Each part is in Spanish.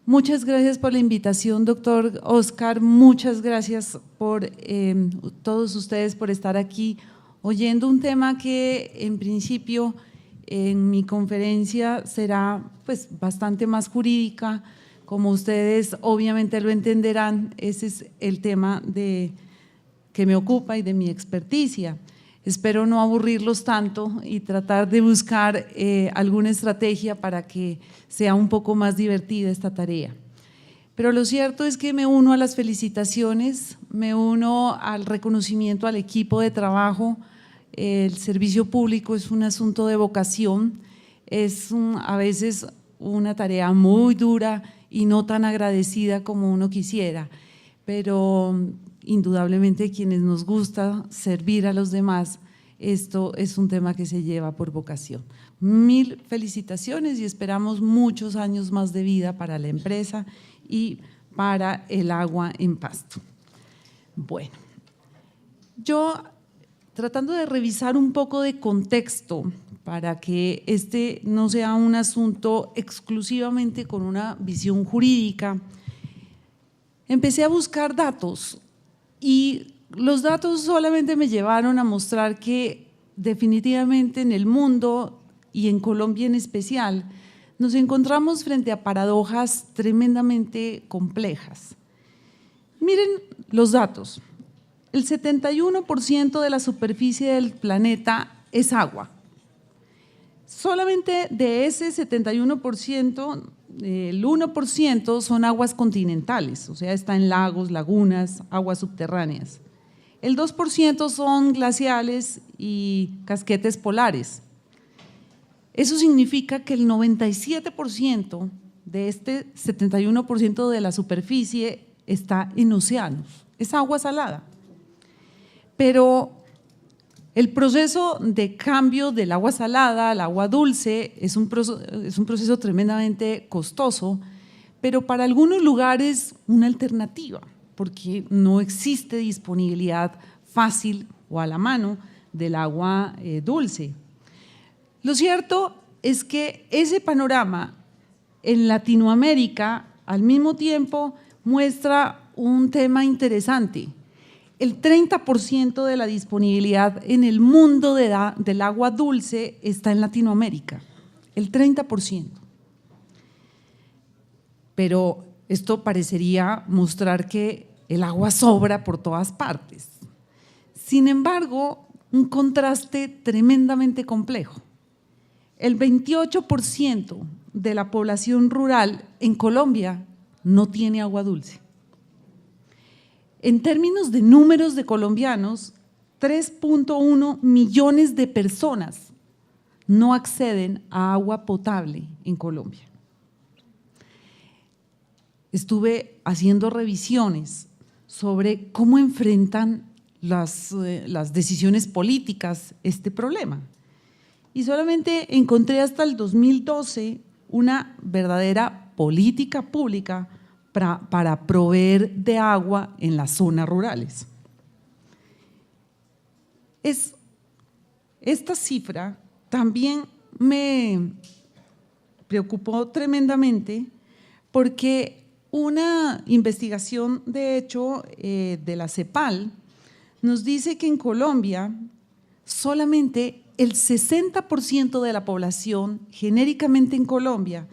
Muchas gracias por la invitación, doctor Oscar. Muchas gracias por todos ustedes por estar aquí oyendo un tema que en principio en mi conferencia será pues bastante más jurídica. Como ustedes obviamente lo entenderán, ese es el tema que me ocupa y de mi experticia. Espero no aburrirlos tanto y tratar de buscar alguna estrategia para que sea un poco más divertida esta tarea. Pero lo cierto es que me uno a las felicitaciones, me uno al reconocimiento al equipo de trabajo. El servicio público es un asunto de vocación, es a veces una tarea muy dura y no tan agradecida como uno quisiera, pero indudablemente quienes nos gusta servir a los demás, esto es un tema que se lleva por vocación. Mil felicitaciones y esperamos muchos años más de vida para la empresa y para el agua en Pasto. Bueno, yo tratando de revisar un poco de contexto para que este no sea un asunto exclusivamente con una visión jurídica, empecé a buscar datos y los datos solamente me llevaron a mostrar que definitivamente en el mundo y en Colombia en especial nos encontramos frente a paradojas tremendamente complejas. Miren los datos, el 71% de la superficie del planeta es agua. Solamente de ese 71%, el 1% son aguas continentales, o sea, está en lagos, lagunas, aguas subterráneas. El 2% son glaciales y casquetes polares. Eso significa que el 97% de este 71% de la superficie está en océanos, es agua salada. Pero el proceso de cambio del agua salada al agua dulce es un proceso tremendamente costoso, pero para algunos lugares una alternativa, porque no existe disponibilidad fácil o a la mano del agua dulce. Lo cierto es que ese panorama en Latinoamérica al mismo tiempo muestra un tema interesante. El 30% de la disponibilidad en el mundo del agua dulce está en Latinoamérica, el 30%. Pero esto parecería mostrar que el agua sobra por todas partes. Sin embargo, un contraste tremendamente complejo. El 28% de la población rural en Colombia no tiene agua dulce. En términos de números de colombianos, 3.1 millones de personas no acceden a agua potable en Colombia. Estuve haciendo revisiones sobre cómo enfrentan las decisiones políticas este problema y solamente encontré hasta el 2012 una verdadera política pública para proveer de agua en las zonas rurales. Esta cifra también me preocupó tremendamente porque una investigación de hecho de la CEPAL nos dice que en Colombia solamente el 60% de la población genéricamente en Colombia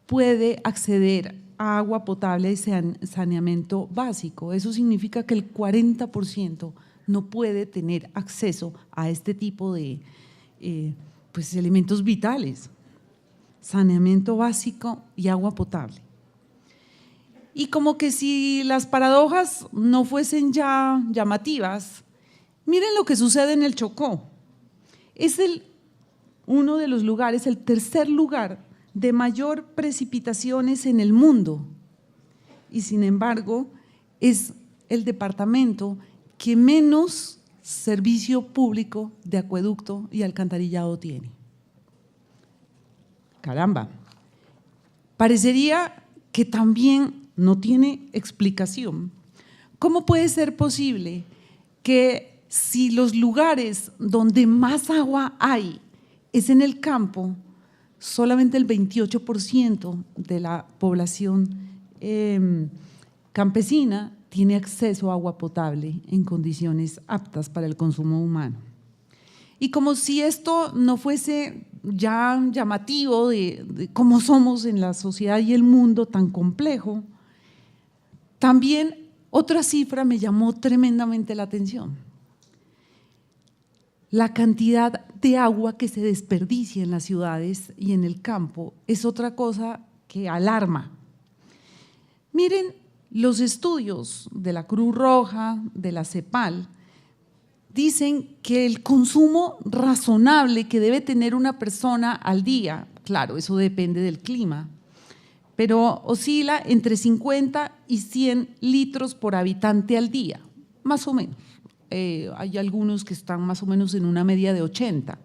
puede acceder a agua potable y saneamiento básico. Eso significa que el 40% no puede tener acceso a este tipo de pues, elementos vitales, saneamiento básico y agua potable. Y como que si las paradojas no fuesen ya llamativas, miren lo que sucede en el Chocó. Es uno de los lugares, el tercer lugar de mayor precipitaciones en el mundo y sin embargo es el departamento que menos servicio público de acueducto y alcantarillado tiene. Caramba, parecería que también no tiene explicación. ¿Cómo puede ser posible que si los lugares donde más agua hay es en el campo, solamente el 28% de la población campesina tiene acceso a agua potable en condiciones aptas para el consumo humano. Y como si esto no fuese ya llamativo de cómo somos en la sociedad y el mundo tan complejo, también otra cifra me llamó tremendamente la atención. La cantidad de agua que se desperdicia en las ciudades y en el campo es otra cosa que alarma. Miren, los estudios de la Cruz Roja, de la CEPAL, dicen que el consumo razonable que debe tener una persona al día, claro, eso depende del clima, pero oscila entre 50 y 100 litros por habitante al día, más o menos. Hay algunos que están más o menos en una media de 80.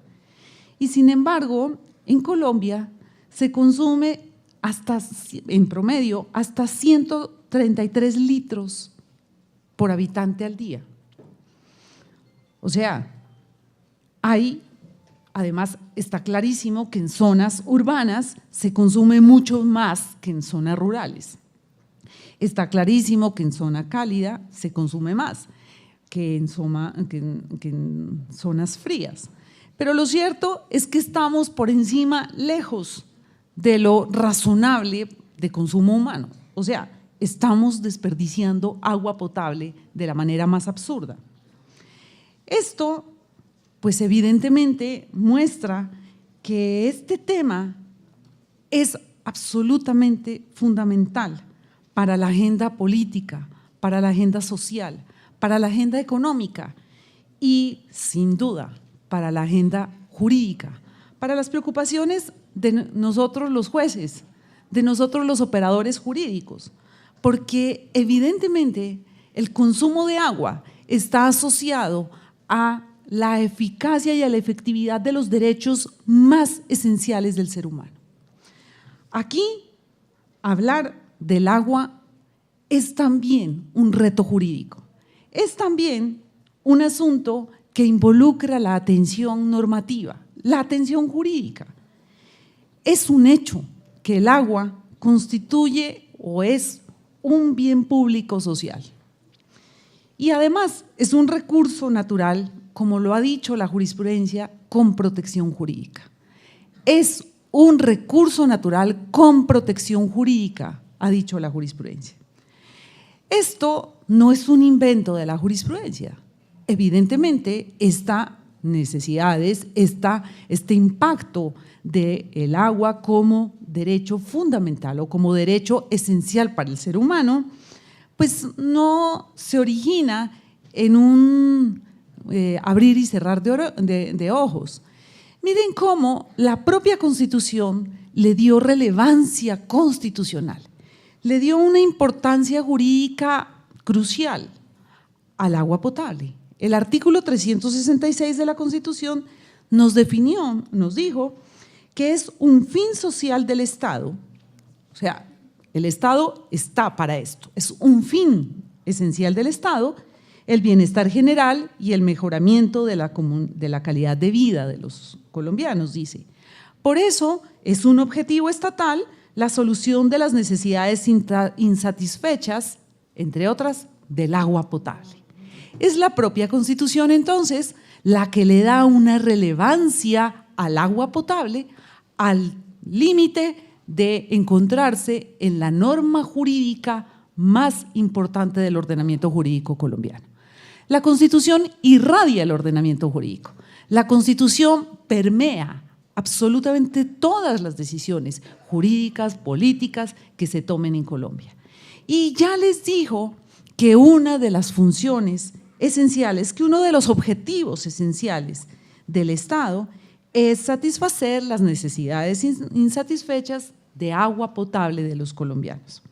Y sin embargo, en Colombia se consume en promedio hasta 133 litros por habitante al día. O sea, además está clarísimo que en zonas urbanas se consume mucho más que en zonas rurales. Está clarísimo que en zona cálida se consume más que en zonas frías. Pero lo cierto es que estamos por encima, lejos de lo razonable de consumo humano. O sea, estamos desperdiciando agua potable de la manera más absurda. Esto, pues evidentemente, muestra que este tema es absolutamente fundamental para la agenda política, para la agenda social, para la agenda económica y, sin duda, para la agenda jurídica, para las preocupaciones de nosotros los jueces, de nosotros los operadores jurídicos, porque evidentemente el consumo de agua está asociado a la eficacia y a la efectividad de los derechos más esenciales del ser humano. Aquí, hablar del agua es también un reto jurídico, es también un asunto que involucra la atención normativa, la atención jurídica. Es un hecho que el agua constituye o es un bien público social. Y además es un recurso natural, como lo ha dicho la jurisprudencia, con protección jurídica. Es un recurso natural con protección jurídica, ha dicho la jurisprudencia. Esto no es un invento de la jurisprudencia. Evidentemente, estas necesidades, este impacto del agua como derecho fundamental o como derecho esencial para el ser humano, pues no se origina en un abrir y cerrar de ojos. Miren cómo la propia Constitución le dio relevancia constitucional, le dio una importancia jurídica crucial al agua potable. El artículo 366 de la Constitución nos definió, nos dijo que es un fin social del Estado, o sea, el Estado está para esto, es un fin esencial del Estado, el bienestar general y el mejoramiento de la calidad de vida de los colombianos, dice. Por eso es un objetivo estatal la solución de las necesidades insatisfechas, entre otras, del agua potable. Es la propia Constitución, entonces, la que le da una relevancia al agua potable al límite de encontrarse en la norma jurídica más importante del ordenamiento jurídico colombiano. La Constitución irradia el ordenamiento jurídico. La Constitución permea absolutamente todas las decisiones jurídicas, políticas que se tomen en Colombia. Y ya les dijo que una de las funciones esenciales, que uno de los objetivos esenciales del Estado es satisfacer las necesidades insatisfechas de agua potable de los colombianos.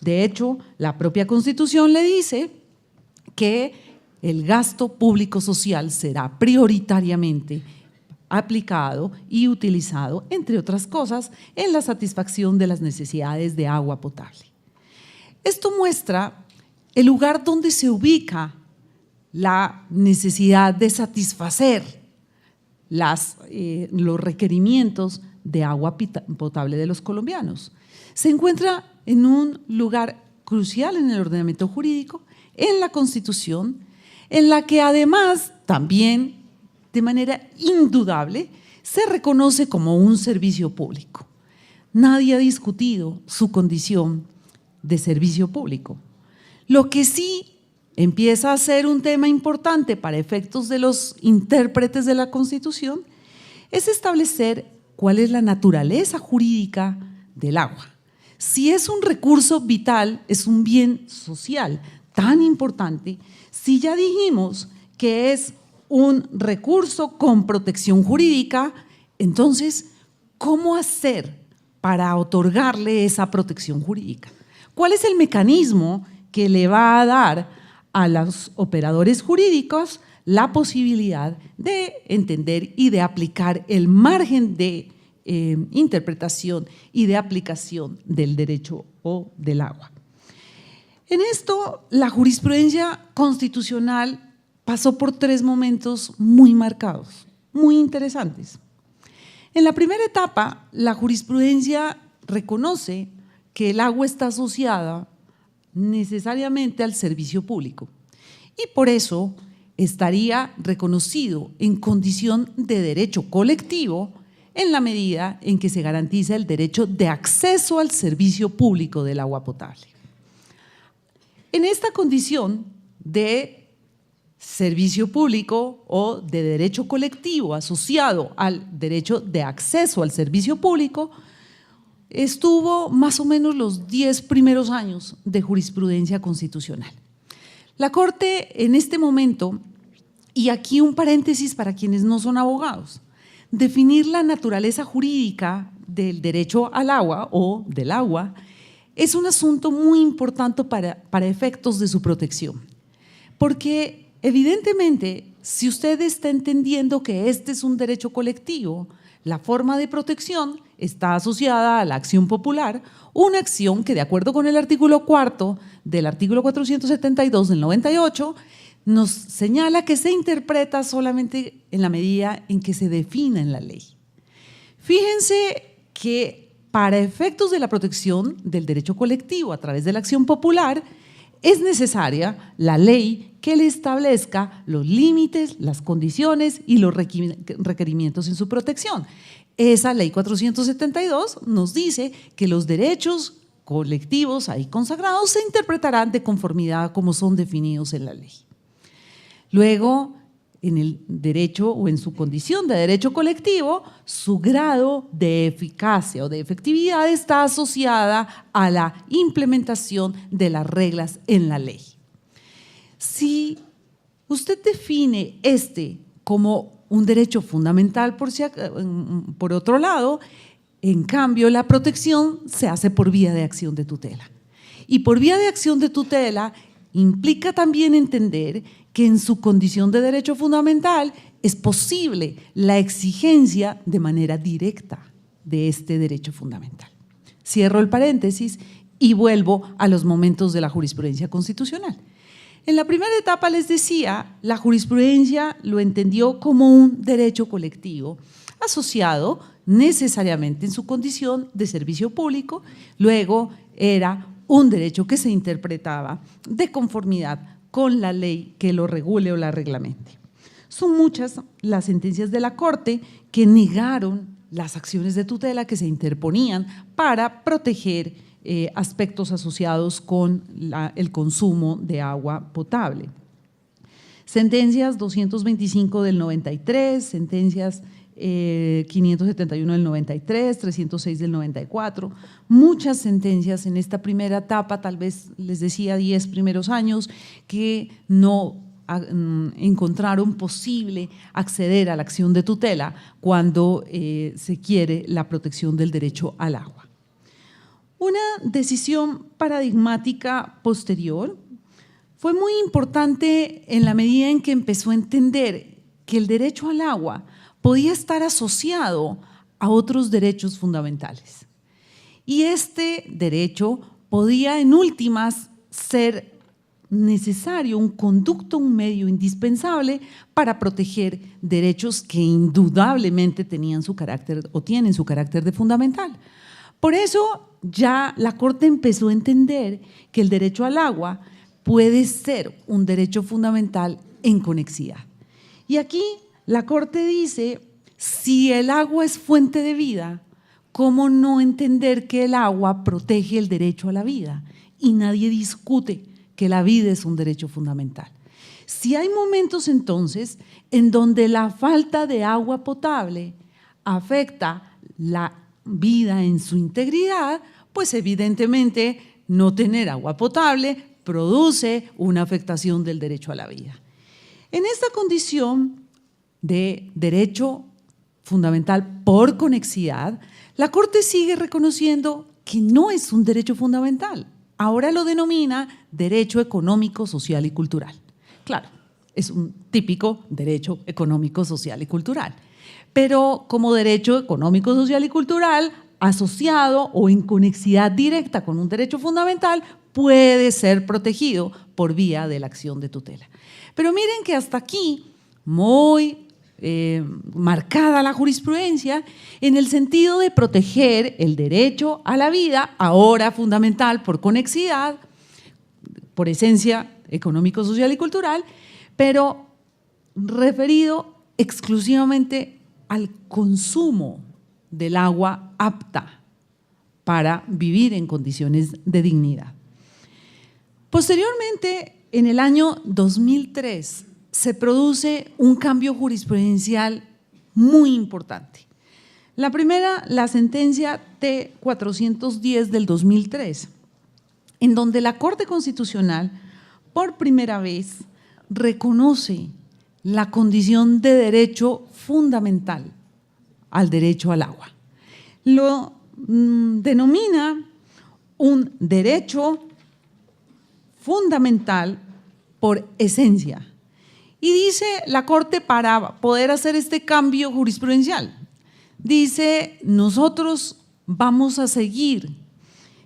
De hecho, la propia Constitución le dice que el gasto público social será prioritariamente aplicado y utilizado, entre otras cosas, en la satisfacción de las necesidades de agua potable. Esto muestra el lugar donde se ubica la necesidad de satisfacer los requerimientos de agua potable de los colombianos. Se encuentra en un lugar crucial en el ordenamiento jurídico, en la Constitución, en la que además también de manera indudable se reconoce como un servicio público. Nadie ha discutido su condición de servicio público. Lo que sí empieza a ser un tema importante para efectos de los intérpretes de la Constitución es establecer cuál es la naturaleza jurídica del agua. Si es un recurso vital, es un bien social tan importante, si ya dijimos que es un recurso con protección jurídica, entonces, ¿cómo hacer para otorgarle esa protección jurídica? ¿Cuál es el mecanismo que le va a dar a los operadores jurídicos la posibilidad de entender y de aplicar el margen de interpretación y de aplicación del derecho o del agua? En esto, la jurisprudencia constitucional pasó por 3 momentos muy marcados, muy interesantes. En la primera etapa, la jurisprudencia reconoce que el agua está asociada necesariamente al servicio público y por eso estaría reconocido en condición de derecho colectivo en la medida en que se garantiza el derecho de acceso al servicio público del agua potable. En esta condición de servicio público o de derecho colectivo asociado al derecho de acceso al servicio público, estuvo más o menos los 10 primeros años de jurisprudencia constitucional. La Corte en este momento, y aquí un paréntesis para quienes no son abogados, definir la naturaleza jurídica del derecho al agua o del agua es un asunto muy importante para efectos de su protección, porque evidentemente si usted está entendiendo que este es un derecho colectivo, la forma de protección está asociada a la acción popular, una acción que de acuerdo con el artículo 4 del artículo 472 del 98 nos señala que se interpreta solamente en la medida en que se defina en la ley. Fíjense que para efectos de la protección del derecho colectivo a través de la acción popular es necesaria la ley que le establezca los límites, las condiciones y los requerimientos en su protección. Esa ley 472 nos dice que los derechos colectivos ahí consagrados se interpretarán de conformidad a como son definidos en la ley. Luego, en el derecho o en su condición de derecho colectivo, su grado de eficacia o de efectividad está asociada a la implementación de las reglas en la ley. Si usted define este como un derecho fundamental, por otro lado, en cambio la protección se hace por vía de acción de tutela. Y por vía de acción de tutela implica también entender que en su condición de derecho fundamental es posible la exigencia de manera directa de este derecho fundamental. Cierro el paréntesis y vuelvo a los momentos de la jurisprudencia constitucional. En la primera etapa les decía, la jurisprudencia lo entendió como un derecho colectivo asociado necesariamente en su condición de servicio público, luego era un derecho que se interpretaba de conformidad con la ley que lo regule o la reglamente. Son muchas las sentencias de la Corte que negaron las acciones de tutela que se interponían para proteger aspectos asociados con el consumo de agua potable. Sentencias 225 del 93, sentencias 571 del 93, 306 del 94, muchas sentencias en esta primera etapa, tal vez les decía 10 primeros años, que no encontraron posible acceder a la acción de tutela cuando se quiere la protección del derecho al agua. Una decisión paradigmática posterior fue muy importante en la medida en que empezó a entender que el derecho al agua podía estar asociado a otros derechos fundamentales. Y este derecho podía en últimas ser necesario, un conducto, un medio indispensable para proteger derechos que indudablemente tenían su carácter o tienen su carácter de fundamental. Por eso ya la Corte empezó a entender que el derecho al agua puede ser un derecho fundamental en conexidad. Y aquí la Corte dice, si el agua es fuente de vida, ¿cómo no entender que el agua protege el derecho a la vida? Y nadie discute que la vida es un derecho fundamental. Si hay momentos entonces en donde la falta de agua potable afecta la vida en su integridad, pues evidentemente no tener agua potable produce una afectación del derecho a la vida. En esta condición de derecho fundamental por conexidad, la Corte sigue reconociendo que no es un derecho fundamental. Ahora lo denomina derecho económico, social y cultural. Claro, es un típico derecho económico, social y cultural, pero como derecho económico, social y cultural asociado o en conexidad directa con un derecho fundamental puede ser protegido por vía de la acción de tutela. Pero miren que hasta aquí, muy marcada la jurisprudencia en el sentido de proteger el derecho a la vida, ahora fundamental por conexidad, por esencia económico, social y cultural, pero referido exclusivamente al consumo del agua apta para vivir en condiciones de dignidad. Posteriormente, en el año 2003, se produce un cambio jurisprudencial muy importante. La primera, la sentencia T-410 del 2003, en donde la Corte Constitucional por primera vez reconoce la condición de derecho fundamental al derecho al agua. Lo denomina un derecho fundamental por esencia. Y dice la Corte, para poder hacer este cambio jurisprudencial, dice, nosotros vamos a seguir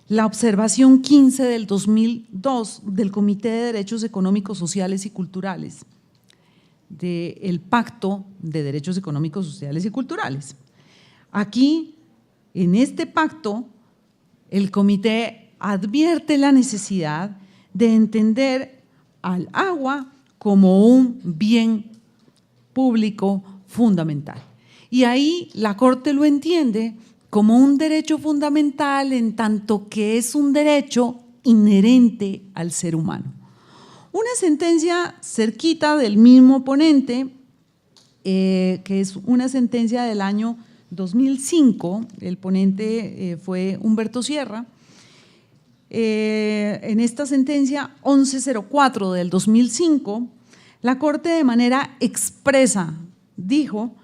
la observación 15 del 2002 del Comité de Derechos Económicos, Sociales y Culturales, del Pacto de Derechos Económicos, Sociales y Culturales. Aquí, en este pacto, el comité advierte la necesidad de entender al agua como un bien público fundamental. Y ahí la Corte lo entiende como un derecho fundamental en tanto que es un derecho inherente al ser humano. Una sentencia cerquita del mismo ponente, que es una sentencia del año 2005, el ponente fue Humberto Sierra. En esta sentencia 1104 del 2005, la Corte de manera expresa dijo,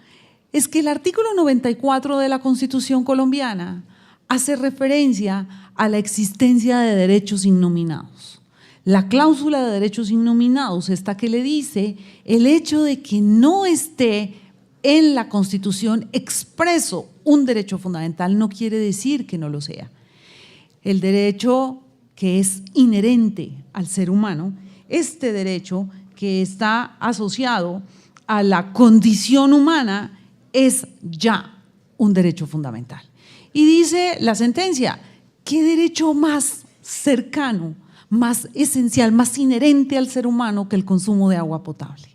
es que el artículo 94 de la Constitución colombiana hace referencia a la existencia de derechos innominados. La cláusula de derechos innominados, esta que le dice, el hecho de que no esté en la Constitución expreso un derecho fundamental no quiere decir que no lo sea. El derecho que es inherente al ser humano, este derecho que está asociado a la condición humana es ya un derecho fundamental. Y dice la sentencia, ¿qué derecho más cercano, más esencial, más inherente al ser humano que el consumo de agua potable?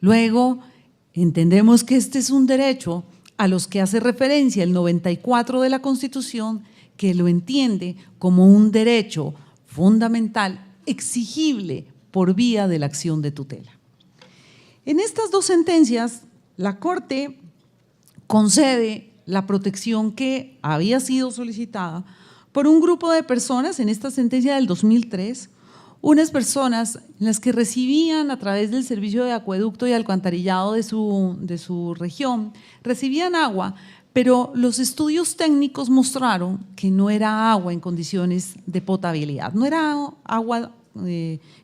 Luego, entendemos que este es un derecho a los que hace referencia el 94 de la Constitución, que lo entiende como un derecho fundamental exigible por vía de la acción de tutela. En estas dos sentencias, la Corte concede la protección que había sido solicitada por un grupo de personas en esta sentencia del 2003, unas personas en las que recibían a través del servicio de acueducto y alcantarillado de su región, recibían agua, pero los estudios técnicos mostraron que no era agua en condiciones de potabilidad, no era agua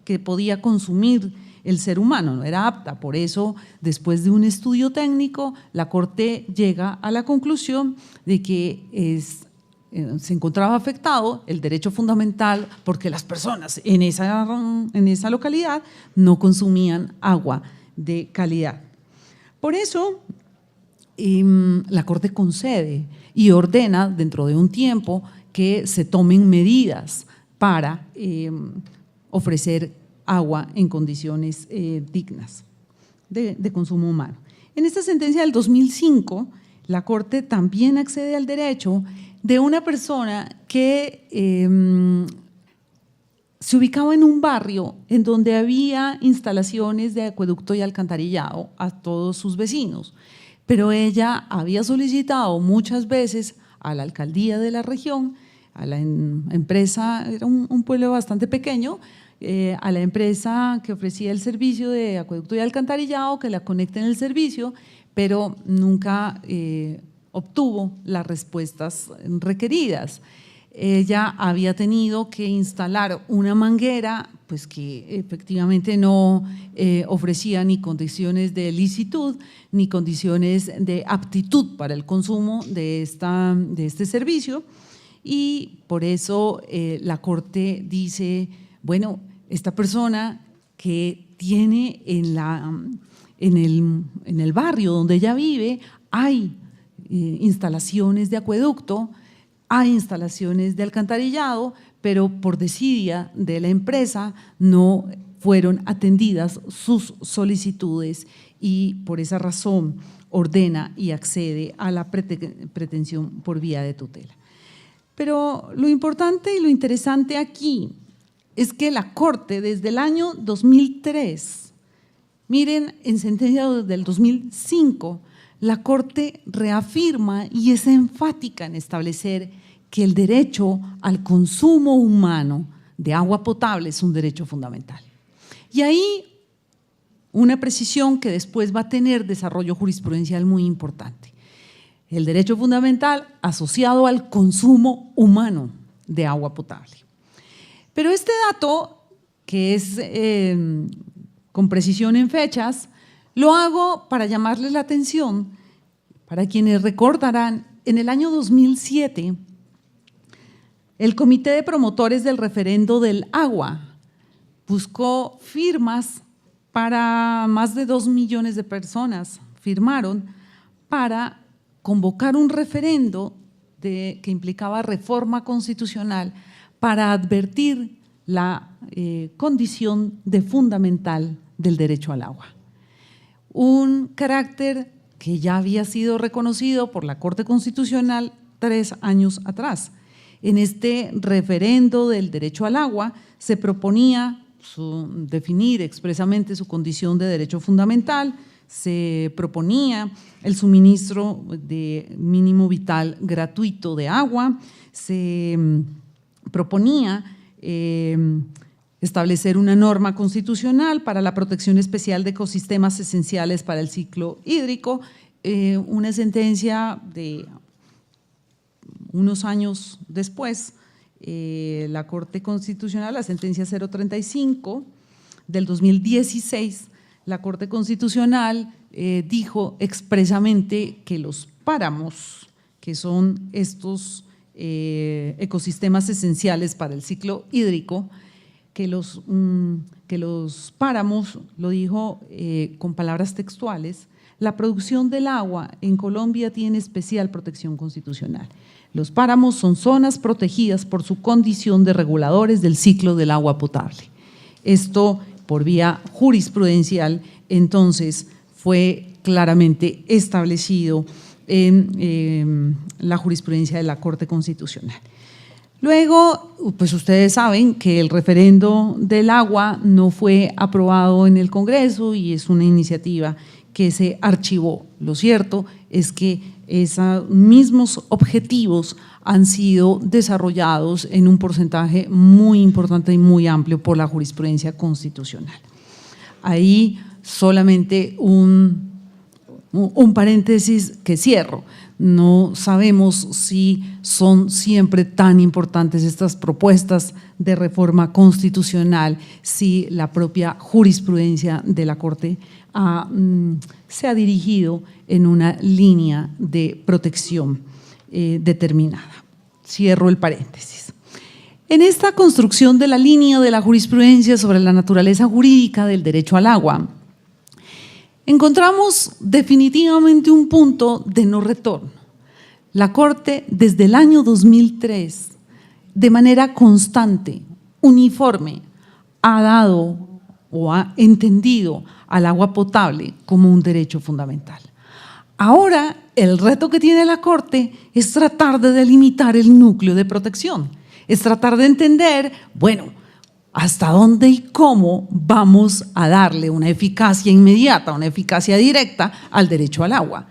que podía consumir el ser humano, no era apta. Por eso, después de un estudio técnico, la Corte llega a la conclusión de que se encontraba afectado el derecho fundamental porque las personas en esa localidad no consumían agua de calidad. Por eso, la Corte concede y ordena dentro de un tiempo que se tomen medidas para ofrecer agua en condiciones dignas de consumo humano. En esta sentencia del 2005, la Corte también accede al derecho de una persona que se ubicaba en un barrio en donde había instalaciones de acueducto y alcantarillado a todos sus vecinos, pero ella había solicitado muchas veces a la alcaldía de la región, a la empresa, era un pueblo bastante pequeño, a la empresa que ofrecía el servicio de acueducto y alcantarillado que la conecte en el servicio, pero nunca obtuvo las respuestas requeridas. Ella había tenido que instalar una manguera pues que efectivamente no ofrecía ni condiciones de licitud ni condiciones de aptitud para el consumo de este servicio, y por eso la Corte dice, bueno, esta persona que tiene en el barrio donde ella vive hay instalaciones de acueducto, hay instalaciones de alcantarillado, pero por desidia de la empresa no fueron atendidas sus solicitudes y por esa razón ordena y accede a la pretensión por vía de tutela. Pero lo importante y lo interesante aquí es que la Corte desde el año 2003, miren, en sentencia del 2005, la Corte reafirma y es enfática en establecer que el derecho al consumo humano de agua potable es un derecho fundamental. Y ahí una precisión que después va a tener desarrollo jurisprudencial muy importante. El derecho fundamental asociado al consumo humano de agua potable. Pero este dato, que es con precisión en fechas, lo hago para llamarles la atención, para quienes recordarán, en el año 2007, el Comité de Promotores del Referendo del Agua buscó firmas para más de 2 millones de personas, firmaron para convocar un referendo que implicaba reforma constitucional para advertir la condición de fundamental del derecho al agua. Un carácter que ya había sido reconocido por la Corte Constitucional 3 años atrás. En este referendo del derecho al agua se proponía definir expresamente su condición de derecho fundamental, se proponía el suministro de mínimo vital gratuito de agua, se proponía establecer una norma constitucional para la protección especial de ecosistemas esenciales para el ciclo hídrico, una sentencia de unos años después, la Corte Constitucional, la sentencia 035 del 2016, la Corte Constitucional dijo expresamente que los páramos, que son estos ecosistemas esenciales para el ciclo hídrico, que los páramos, lo dijo con palabras textuales, la producción del agua en Colombia tiene especial protección constitucional. Los páramos son zonas protegidas por su condición de reguladores del ciclo del agua potable. Esto, por vía jurisprudencial, entonces fue claramente establecido en la jurisprudencia de la Corte Constitucional. Luego, pues ustedes saben que el referendo del agua no fue aprobado en el Congreso y es una iniciativa que se archivó. Lo cierto es que esos mismos objetivos han sido desarrollados en un porcentaje muy importante y muy amplio por la jurisprudencia constitucional. Ahí solamente un paréntesis que cierro. No sabemos si son siempre tan importantes estas propuestas de reforma constitucional, si la propia jurisprudencia de la Corte se ha dirigido en una línea de protección determinada. Cierro el paréntesis. En esta construcción de la línea de la jurisprudencia sobre la naturaleza jurídica del derecho al agua, encontramos definitivamente un punto de no retorno. La Corte, desde el año 2003, de manera constante, uniforme, ha dado o ha entendido al agua potable como un derecho fundamental. Ahora, el reto que tiene la Corte es tratar de delimitar el núcleo de protección, es tratar de entender, bueno, hasta dónde y cómo vamos a darle una eficacia inmediata, una eficacia directa al derecho al agua.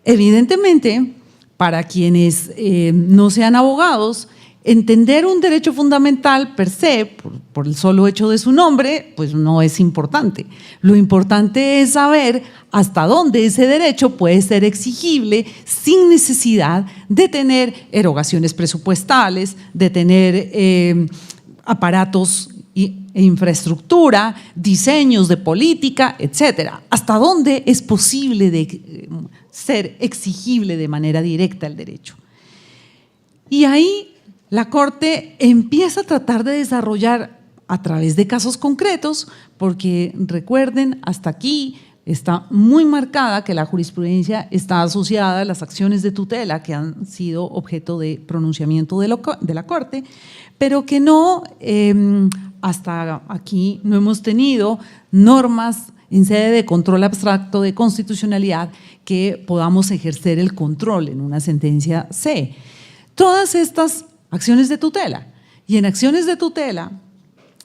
Evidentemente, para quienes no sean abogados, entender un derecho fundamental per se, por el solo hecho de su nombre, pues no es importante. Lo importante es saber hasta dónde ese derecho puede ser exigible sin necesidad de tener erogaciones presupuestales, de tener aparatos e infraestructura, diseños de política, etcétera. Hasta dónde es posible de ser exigible de manera directa el derecho. Y ahí la Corte empieza a tratar de desarrollar a través de casos concretos, porque recuerden, hasta aquí está muy marcada que la jurisprudencia está asociada a las acciones de tutela que han sido objeto de pronunciamiento de la Corte, pero que no, hasta aquí no hemos tenido normas en sede de control abstracto de constitucionalidad que podamos ejercer el control en una sentencia C. Todas estas acciones de tutela, y en acciones de tutela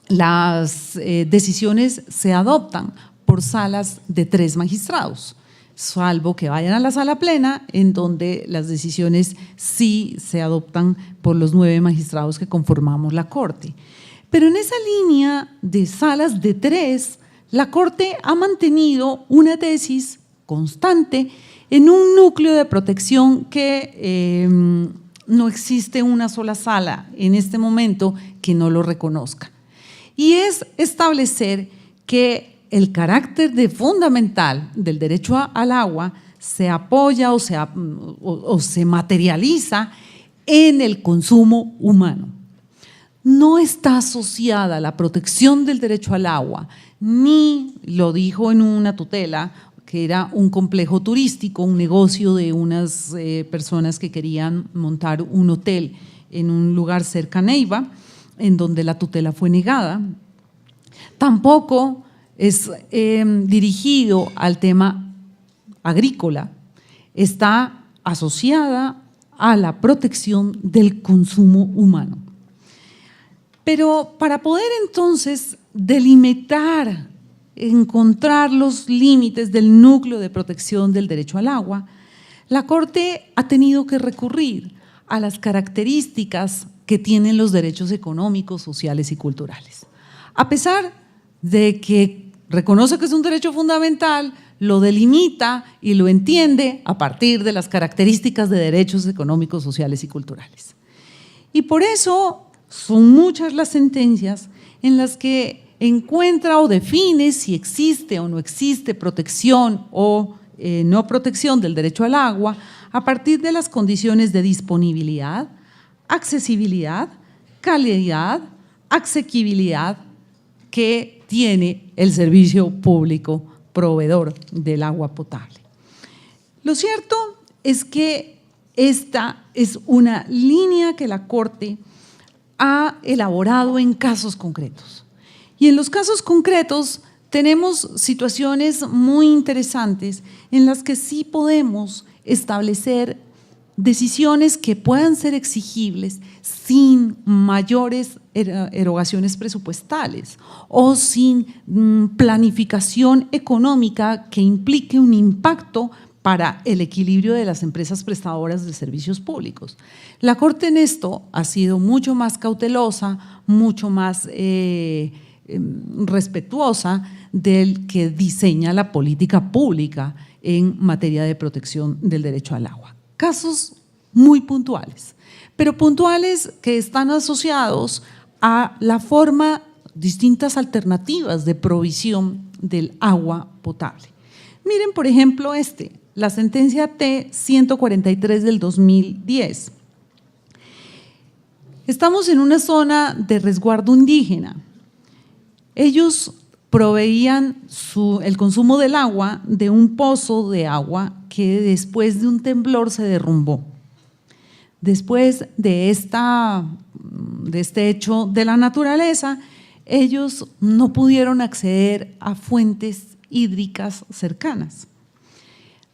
las decisiones se adoptan por salas de 3 magistrados, salvo que vayan a la sala plena, en donde las decisiones sí se adoptan por los 9 magistrados que conformamos la Corte. Pero en esa línea de salas de 3, la Corte ha mantenido una tesis constante en un núcleo de protección que no existe una sola sala en este momento que no lo reconozca. Y es establecer que el carácter de fundamental del derecho al agua se apoya o se materializa en el consumo humano. No está asociada la protección del derecho al agua, ni lo dijo en una tutela, que era un complejo turístico, un negocio de unas personas que querían montar un hotel en un lugar cerca a Neiva, en donde la tutela fue negada. Tampoco es dirigido al tema agrícola, está asociada a la protección del consumo humano. Pero para poder entonces delimitar, encontrar los límites del núcleo de protección del derecho al agua, la Corte ha tenido que recurrir a las características que tienen los derechos económicos, sociales y culturales. A pesar de que reconoce que es un derecho fundamental, lo delimita y lo entiende a partir de las características de derechos económicos, sociales y culturales. Y por eso son muchas las sentencias en las que encuentra o define si existe o no existe protección o no protección del derecho al agua a partir de las condiciones de disponibilidad, accesibilidad, calidad, asequibilidad que tiene el servicio público proveedor del agua potable. Lo cierto es que esta es una línea que la Corte ha elaborado en casos concretos. Y en los casos concretos tenemos situaciones muy interesantes en las que sí podemos establecer decisiones que puedan ser exigibles sin mayores erogaciones presupuestales o sin planificación económica que implique un impacto para el equilibrio de las empresas prestadoras de servicios públicos. La Corte en esto ha sido mucho más cautelosa, mucho más respetuosa del que diseña la política pública en materia de protección del derecho al agua. Casos muy puntuales, pero puntuales que están asociados a la forma, distintas alternativas de provisión del agua potable. Miren, por ejemplo, la sentencia T-143 del 2010. Estamos en una zona de resguardo indígena. Ellos proveían el consumo del agua de un pozo de agua que después de un temblor se derrumbó. Después de esta de este hecho de la naturaleza, ellos no pudieron acceder a fuentes hídricas cercanas.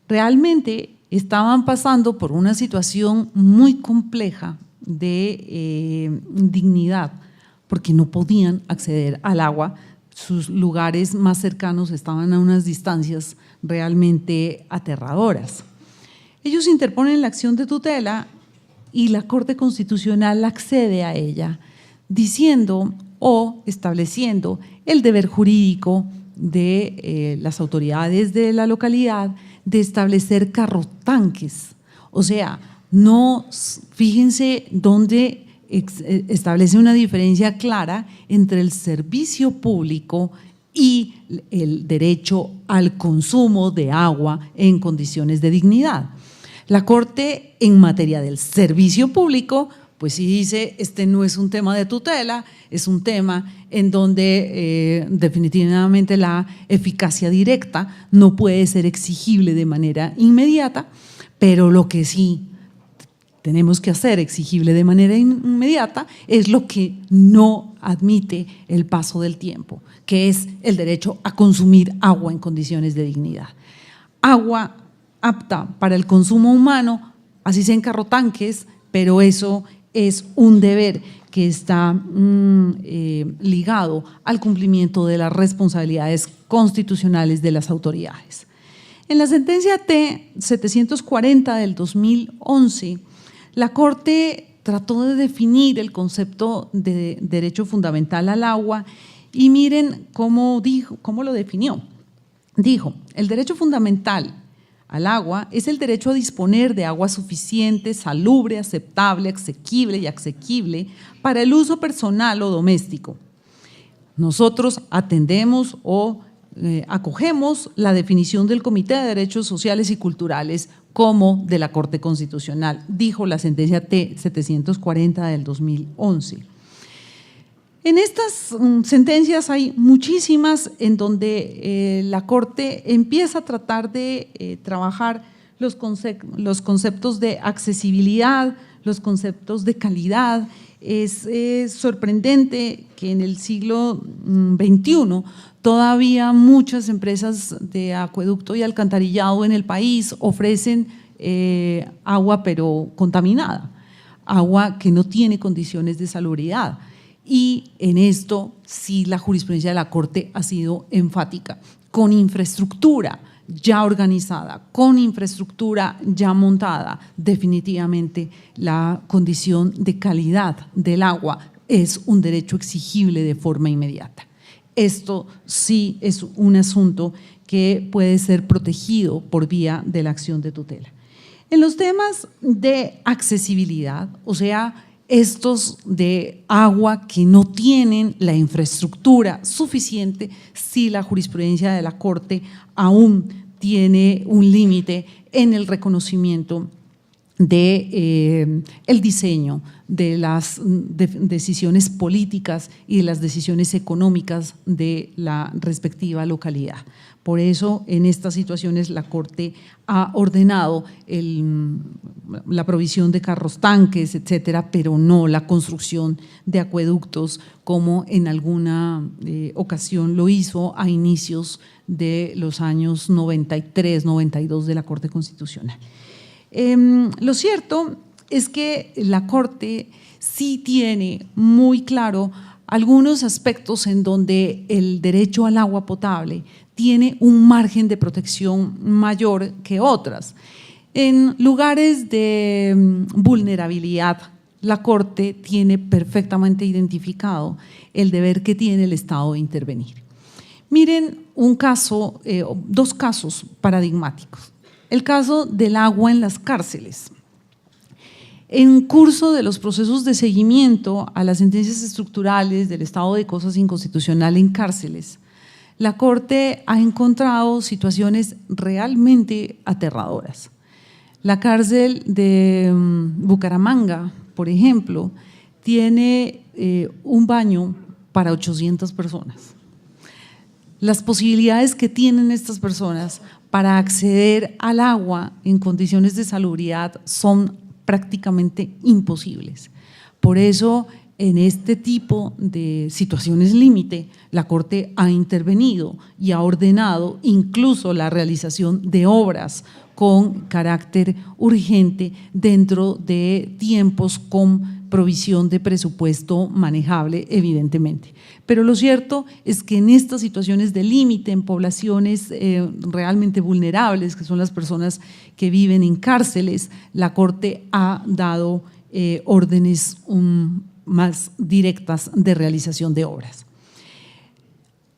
Realmente estaban pasando por una situación muy compleja de dignidad, porque no podían acceder al agua. Sus lugares más cercanos estaban a unas distancias realmente aterradoras. Ellos interponen la acción de tutela y la Corte Constitucional accede a ella, diciendo o estableciendo el deber jurídico de las autoridades de la localidad de establecer carrotanques. O sea, no, fíjense dónde establece una diferencia clara entre el servicio público y el derecho al consumo de agua en condiciones de dignidad. La Corte, en materia del servicio público, pues sí dice, este no es un tema de tutela, es un tema en donde definitivamente la eficacia directa no puede ser exigible de manera inmediata, pero lo que sí tenemos que hacer exigible de manera inmediata es lo que no admite el paso del tiempo, que es el derecho a consumir agua en condiciones de dignidad. Agua apta para el consumo humano, así sea en carrotanques, pero eso es un deber que está ligado al cumplimiento de las responsabilidades constitucionales de las autoridades. En la sentencia T-740 del 2011, la Corte trató de definir el concepto de derecho fundamental al agua y miren cómo lo definió. Dijo, el derecho fundamental al agua es el derecho a disponer de agua suficiente, salubre, aceptable, asequible y asequible para el uso personal o doméstico. Nosotros atendemos o acogemos la definición del Comité de Derechos Sociales y Culturales como de la Corte Constitucional, dijo la sentencia T-740 del 2011. En estas sentencias hay muchísimas en donde la Corte empieza a tratar de trabajar los conceptos de accesibilidad, los conceptos de calidad. Es sorprendente que en el siglo XXI todavía muchas empresas de acueducto y alcantarillado en el país ofrecen agua pero contaminada, agua que no tiene condiciones de salubridad. Y en esto sí la jurisprudencia de la Corte ha sido enfática, con infraestructura ya organizada, con infraestructura ya montada, definitivamente la condición de calidad del agua es un derecho exigible de forma inmediata. Esto sí es un asunto que puede ser protegido por vía de la acción de tutela. En los temas de accesibilidad, o sea, estos de agua que no tienen la infraestructura suficiente, si la jurisprudencia de la Corte aún tiene un límite en el reconocimiento de el diseño de las decisiones políticas y de las decisiones económicas de la respectiva localidad. Por eso, en estas situaciones, la Corte ha ordenado la provisión de carros tanques, etcétera, pero no la construcción de acueductos como en alguna ocasión lo hizo a inicios de los años 93, 92 de la Corte Constitucional. Lo cierto es que la Corte sí tiene muy claro algunos aspectos en donde el derecho al agua potable tiene un margen de protección mayor que otras. En lugares de vulnerabilidad, la Corte tiene perfectamente identificado el deber que tiene el Estado de intervenir. Miren un caso, dos casos paradigmáticos. El caso del agua en las cárceles. En curso de los procesos de seguimiento a las sentencias estructurales del estado de cosas inconstitucional en cárceles, la Corte ha encontrado situaciones realmente aterradoras. La cárcel de Bucaramanga, por ejemplo, tiene un baño para 800 personas. Las posibilidades que tienen estas personas para acceder al agua en condiciones de salubridad son prácticamente imposibles. Por eso en este tipo de situaciones límite, la Corte ha intervenido y ha ordenado incluso la realización de obras con carácter urgente dentro de tiempos con provisión de presupuesto manejable, evidentemente. Pero lo cierto es que en estas situaciones de límite, en poblaciones realmente vulnerables, que son las personas que viven en cárceles, la Corte ha dado órdenes más directas de realización de obras.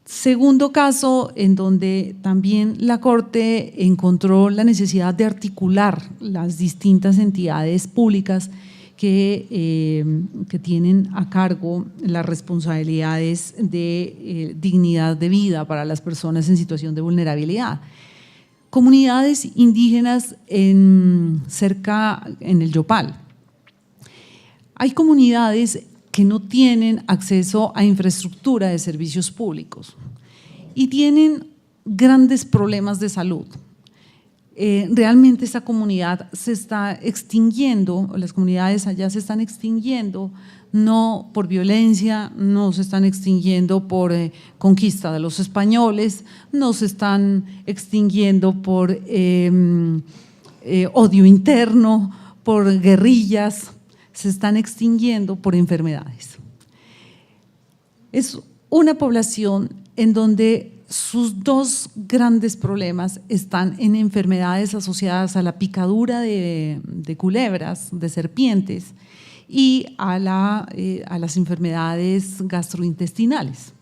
Segundo caso en donde también la Corte encontró la necesidad de articular las distintas entidades públicas que tienen a cargo las responsabilidades de dignidad de vida para las personas en situación de vulnerabilidad. Comunidades indígenas cerca en el Yopal. Hay comunidades que no tienen acceso a infraestructura de servicios públicos y tienen grandes problemas de salud. Realmente esta comunidad se está extinguiendo, las comunidades allá se están extinguiendo, no por violencia, no se están extinguiendo por conquista de los españoles, no se están extinguiendo por odio interno, por guerrillas, se están extinguiendo por enfermedades. Es una población en donde sus dos grandes problemas están en enfermedades asociadas a la picadura de culebras, de serpientes y a las enfermedades gastrointestinales.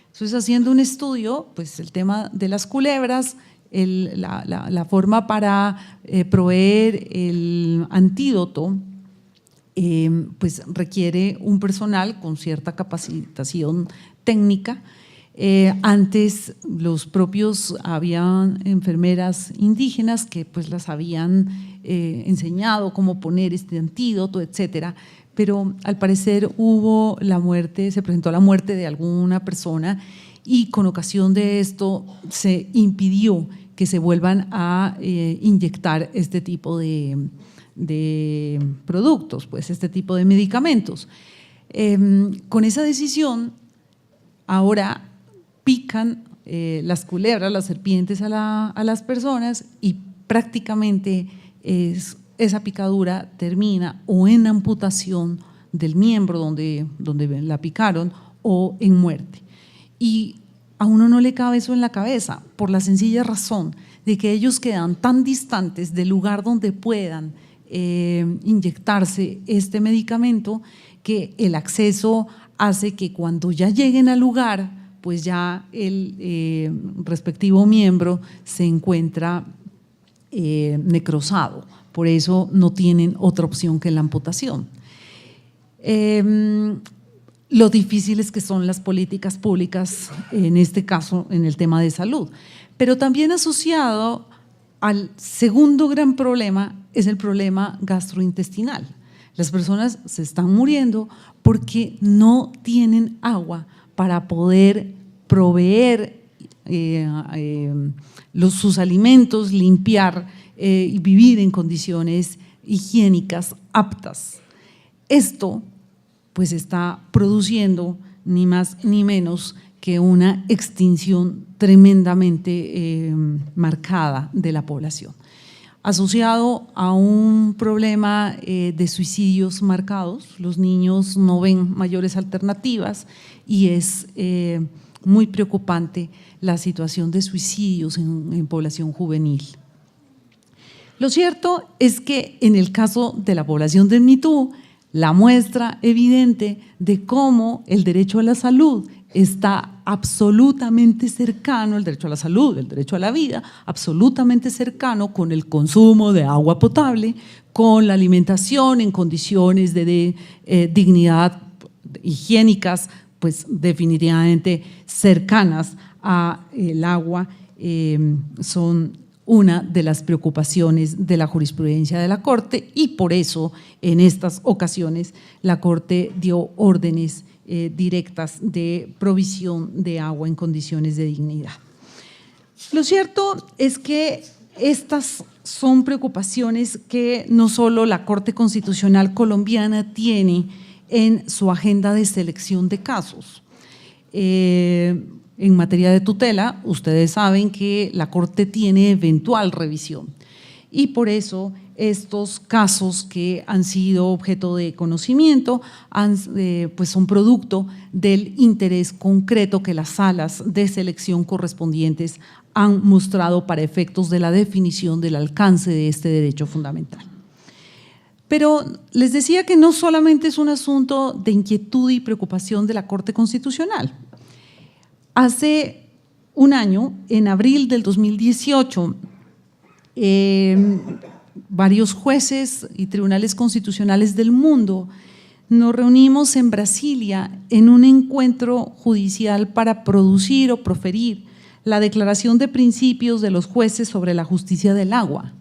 Entonces, haciendo un estudio, pues el tema de las culebras, la forma para proveer el antídoto, pues requiere un personal con cierta capacitación técnica. Antes habían enfermeras indígenas que pues las habían enseñado cómo poner este antídoto, etcétera, pero al parecer se presentó la muerte de alguna persona y con ocasión de esto se impidió que se vuelvan a inyectar este tipo de productos, pues este tipo de medicamentos. Con esa decisión, ahora pican las culebras, las serpientes a las personas y prácticamente esa picadura termina o en amputación del miembro donde la picaron o en muerte. Y a uno no le cabe eso en la cabeza por la sencilla razón de que ellos quedan tan distantes del lugar donde puedan inyectarse este medicamento que el acceso hace que cuando ya lleguen al lugar pues ya el respectivo miembro se encuentra necrosado, por eso no tienen otra opción que la amputación. Lo difíciles que son las políticas públicas, en este caso en el tema de salud, pero también asociado al segundo gran problema es el problema gastrointestinal. Las personas se están muriendo porque no tienen agua para poder proveer sus alimentos, limpiar y vivir en condiciones higiénicas aptas. Esto pues está produciendo ni más ni menos que una extinción tremendamente marcada de la población, asociado a un problema de suicidios marcados. Los niños no ven mayores alternativas y es muy preocupante la situación de suicidios en población juvenil. Lo cierto es que en el caso de la población del MeToo, la muestra evidente de cómo el derecho a la salud está absolutamente cercano, el derecho a la salud, el derecho a la vida, absolutamente cercano con el consumo de agua potable, con la alimentación en condiciones de dignidad higiénicas, pues definitivamente cercanas al agua, son una de las preocupaciones de la jurisprudencia de la Corte y por eso en estas ocasiones la Corte dio órdenes directas de provisión de agua en condiciones de dignidad. Lo cierto es que estas son preocupaciones que no solo la Corte Constitucional colombiana tiene en su agenda de selección de casos. En materia de tutela, ustedes saben que la Corte tiene eventual revisión y por eso estos casos que han sido objeto de conocimiento pues son producto del interés concreto que las salas de selección correspondientes han mostrado para efectos de la definición del alcance de este derecho fundamental. Pero les decía que no solamente es un asunto de inquietud y preocupación de la Corte Constitucional. Hace un año, en abril del 2018, varios jueces y tribunales constitucionales del mundo nos reunimos en Brasilia en un encuentro judicial para producir o proferir la declaración de principios de los jueces sobre la justicia del agua.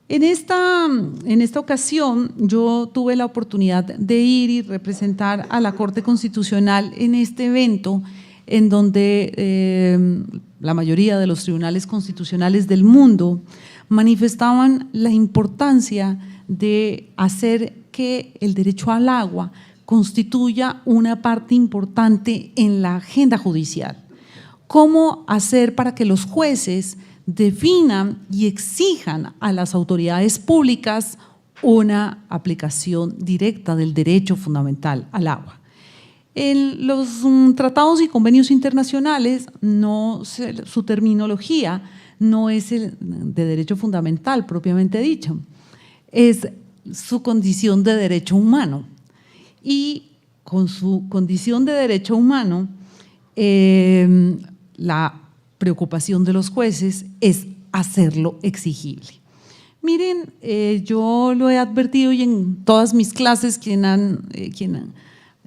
En esta ocasión yo tuve la oportunidad de ir y representar a la Corte Constitucional en este evento en donde la mayoría de los tribunales constitucionales del mundo manifestaban la importancia de hacer que el derecho al agua constituya una parte importante en la agenda judicial. ¿Cómo hacer para que los jueces definan y exijan a las autoridades públicas una aplicación directa del derecho fundamental al agua? En los tratados y convenios internacionales, su terminología no es el de derecho fundamental propiamente dicho, es su condición de derecho humano. Y con su condición de derecho humano, la preocupación de los jueces es hacerlo exigible. Miren, yo lo he advertido y en todas mis clases, quienes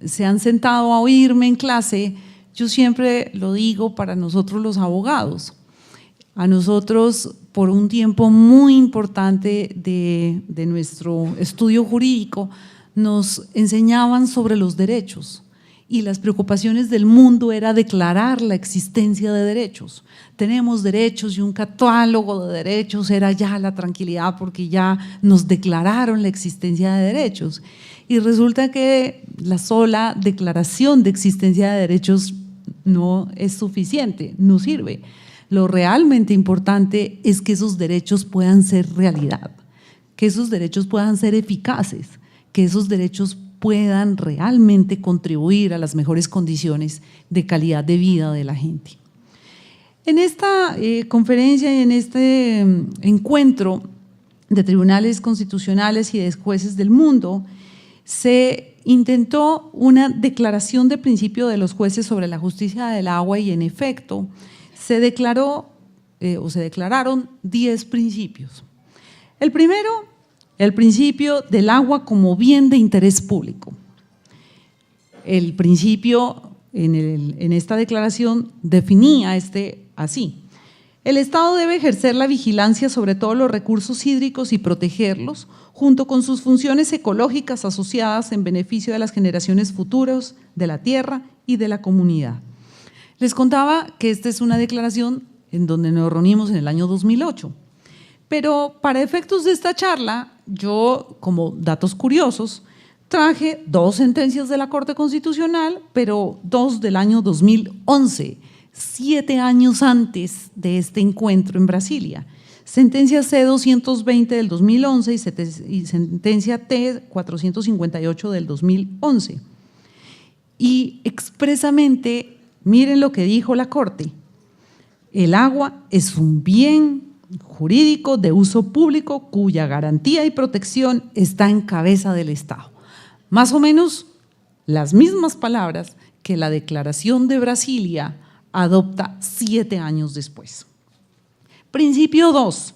se han sentado a oírme en clase, yo siempre lo digo para nosotros los abogados. A nosotros, por un tiempo muy importante de nuestro estudio jurídico, nos enseñaban sobre los derechos y las preocupaciones del mundo era declarar la existencia de derechos. Tenemos derechos y un catálogo de derechos era ya la tranquilidad porque ya nos declararon la existencia de derechos. Y resulta que la sola declaración de existencia de derechos no es suficiente, no sirve. Lo realmente importante es que esos derechos puedan ser realidad, que esos derechos puedan ser eficaces, que esos derechos puedan realmente contribuir a las mejores condiciones de calidad de vida de la gente. En esta conferencia y en este encuentro de tribunales constitucionales y de jueces del mundo, se intentó una declaración de principio de los jueces sobre la justicia del agua y en efecto se declararon 10 principios. El primero, el principio del agua como bien de interés público. El principio en esta declaración definía así: el Estado debe ejercer la vigilancia sobre todos los recursos hídricos y protegerlos, junto con sus funciones ecológicas asociadas en beneficio de las generaciones futuras, de la tierra y de la comunidad. Les contaba que esta es una declaración en donde nos reunimos en el año 2008, pero para efectos de esta charla, yo, como datos curiosos, traje 2 sentencias de la Corte Constitucional, pero 2 del año 2011, 7 años antes de este encuentro en Brasilia. Sentencia C-220 del 2011 y sentencia T-458 del 2011. Y expresamente, miren lo que dijo la Corte: el agua es un bien jurídico de uso público cuya garantía y protección está en cabeza del Estado. Más o menos las mismas palabras que la Declaración de Brasilia adopta 7 años después. Principio 2,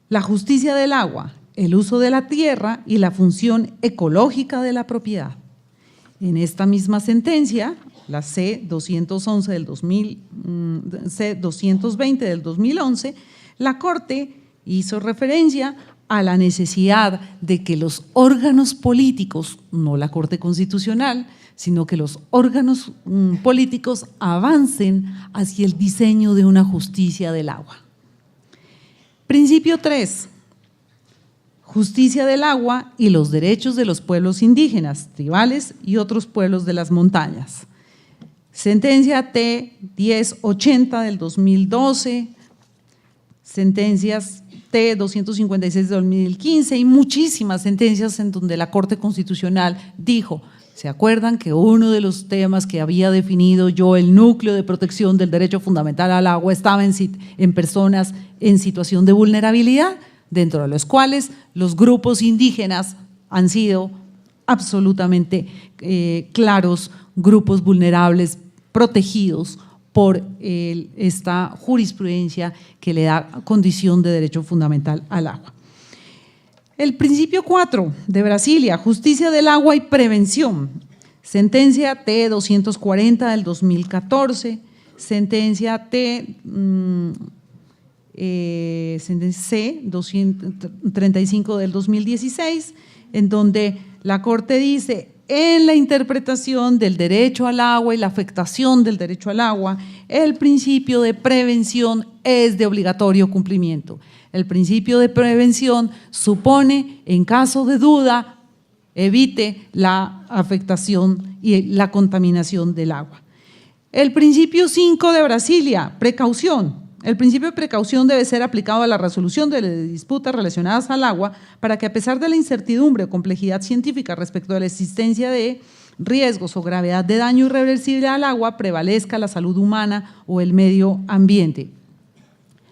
la justicia del agua, el uso de la tierra y la función ecológica de la propiedad. En esta misma sentencia, la C-211 del C-220 del 2011, la Corte hizo referencia a la necesidad de que los órganos políticos, no la Corte Constitucional, sino que los órganos políticos avancen hacia el diseño de una justicia del agua. Principio 3, justicia del agua y los derechos de los pueblos indígenas, tribales y otros pueblos de las montañas. Sentencia T-1080 del 2012, sentencias T-256 del 2015 y muchísimas sentencias en donde la Corte Constitucional dijo, ¿se acuerdan que uno de los temas que había definido yo, el núcleo de protección del derecho fundamental al agua, estaba en personas en situación de vulnerabilidad, dentro de los cuales los grupos indígenas han sido absolutamente claros, grupos vulnerables, protegidos por esta jurisprudencia que le da condición de derecho fundamental al agua. El principio 4 de Brasilia, justicia del agua y prevención, sentencia T-240 del 2014, sentencia C-235 del 2016, en donde la Corte dice, en la interpretación del derecho al agua y la afectación del derecho al agua, el principio de prevención es de obligatorio cumplimiento. El principio de prevención supone, en caso de duda, evite la afectación y la contaminación del agua. El principio 5 de Brasilia, precaución. El principio de precaución debe ser aplicado a la resolución de disputas relacionadas al agua para que, a pesar de la incertidumbre o complejidad científica respecto a la existencia de riesgos o gravedad de daño irreversible al agua, prevalezca la salud humana o el medio ambiente.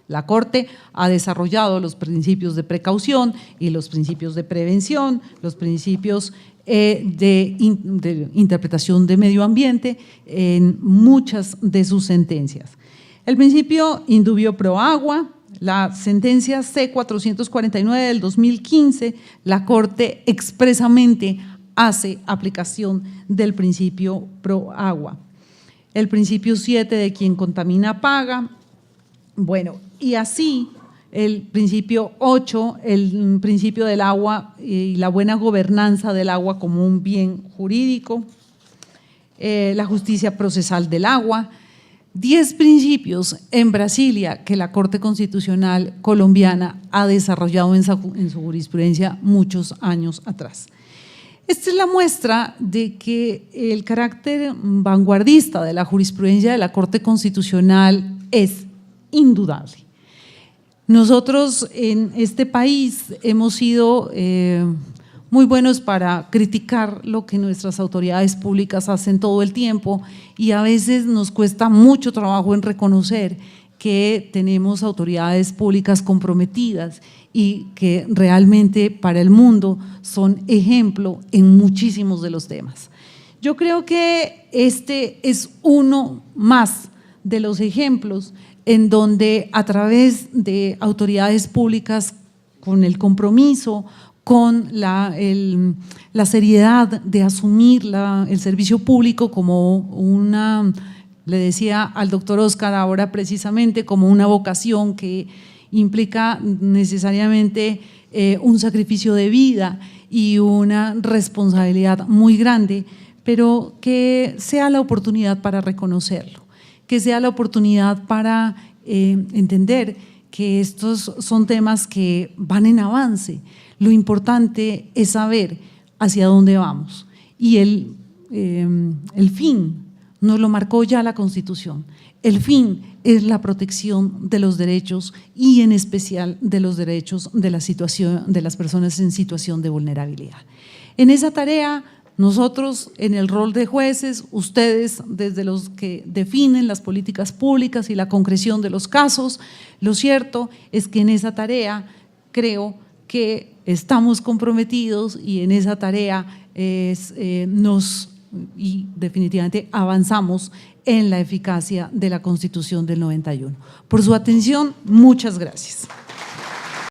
La Corte ha desarrollado los principios de precaución y los principios de prevención, los principios de interpretación de medio ambiente en muchas de sus sentencias. El principio indubio pro agua, la sentencia C-449 del 2015, la Corte expresamente hace aplicación del principio pro agua. El principio 7 de quien contamina paga, bueno, y así el principio 8, el principio del agua y la buena gobernanza del agua como un bien jurídico, la justicia procesal del agua, 10 principios en Brasilia que la Corte Constitucional colombiana ha desarrollado en su jurisprudencia muchos años atrás. Esta es la muestra de que el carácter vanguardista de la jurisprudencia de la Corte Constitucional es indudable. Nosotros en este país hemos sido muy buenos para criticar lo que nuestras autoridades públicas hacen todo el tiempo y a veces nos cuesta mucho trabajo en reconocer que tenemos autoridades públicas comprometidas y que realmente para el mundo son ejemplo en muchísimos de los temas. Yo creo que este es uno más de los ejemplos en donde a través de autoridades públicas con el compromiso, con la seriedad de asumir el servicio público como una, le decía al doctor Oscar ahora precisamente, como una vocación que implica necesariamente un sacrificio de vida y una responsabilidad muy grande, pero que sea la oportunidad para reconocerlo, que sea la oportunidad para entender que estos son temas que van en avance. Lo importante es saber hacia dónde vamos y el fin nos lo marcó ya la Constitución. El fin es la protección de los derechos y en especial de los derechos de las personas en situación de vulnerabilidad. En esa tarea nosotros en el rol de jueces, ustedes desde los que definen las políticas públicas y la concreción de los casos, lo cierto es que en esa tarea creo que estamos comprometidos y en esa tarea y definitivamente avanzamos en la eficacia de la Constitución del 91. Por su atención, muchas gracias.